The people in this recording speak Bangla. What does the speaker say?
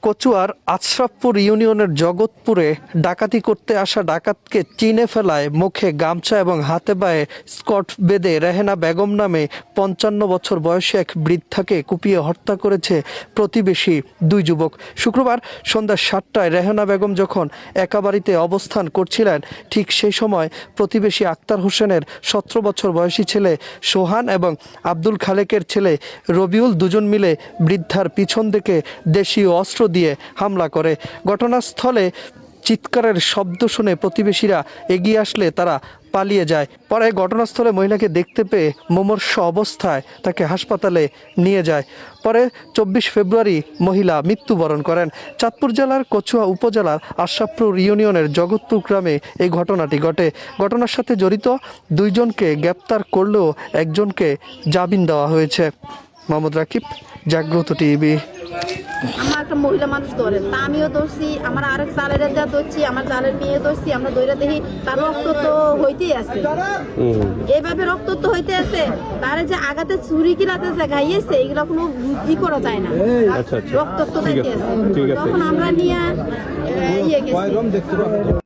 কচুয়ার আশরাফপুর ইউনিয়নের জগৎপুরে ডাকাতি করতে আসা ডাকাতকে চিনে ফেলায় মুখে গামছা এবং হাতে পায়ে স্কট বেঁধে রেহেনা বেগম নামে ৫৫ বছর বয়সী এক বৃদ্ধাকে কুপিয়ে হত্যা করেছে প্রতিবেশী দুই যুবক। শুক্রবার সন্ধ্যা ৭টায় রেহেনা বেগম যখন একা বাড়িতে অবস্থান করছিলেন, ঠিক সেই সময় প্রতিবেশী আক্তার হোসেনের ১৭ বছর বয়সী ছেলে সোহান এবং আব্দুল খালেকের ছেলে রবিউল দুজন মিলে বৃদ্ধার পিছন থেকে দেশীয় অস্ত্র দিয়ে হামলা করে। ঘটনাস্থলে চিৎকারের শব্দ শুনে প্রতিবেশীরা এগিয়ে আসলে তারা পালিয়ে যায়। পরে ঘটনাস্থলে মহিলাকে দেখতে পেয়ে মুমূর্ষু অবস্থায় তাকে হাসপাতালে নিয়ে যায়। পরে ২৪ ফেব্রুয়ারি মহিলা মৃত্যুবরণ করেন। চাঁদপুর জেলার কচুয়া উপজেলার আশরাফপুর ইউনিয়নের জগৎপুর গ্রামে এই ঘটনাটি ঘটে। ঘটনার সাথে জড়িত দুইজনকে গ্রেপ্তার করলেও একজনকে জামিন দেওয়া হয়েছে। মোহাম্মদ রাকিব, জাগ্রত টিভি। আমার একটা মহিলা মানুষ ধরে, তা আমিও ধরছি, আমার আরেক জালের যা ধরছি, আমার জালের মেয়ে ধরছি, আমরা ধরে দেখি তার রক্ত তো হইতেই আছে, এইভাবে রক্ত তো হইতে আছে। তার যে আগাতে ছুরি কিনাতে যে গাইয়েছে, এগুলো কোনো ই করা যায় না, রক্ত তো যাইতে আছে। তখন আমরা নিয়ে ইয়ে গেছি।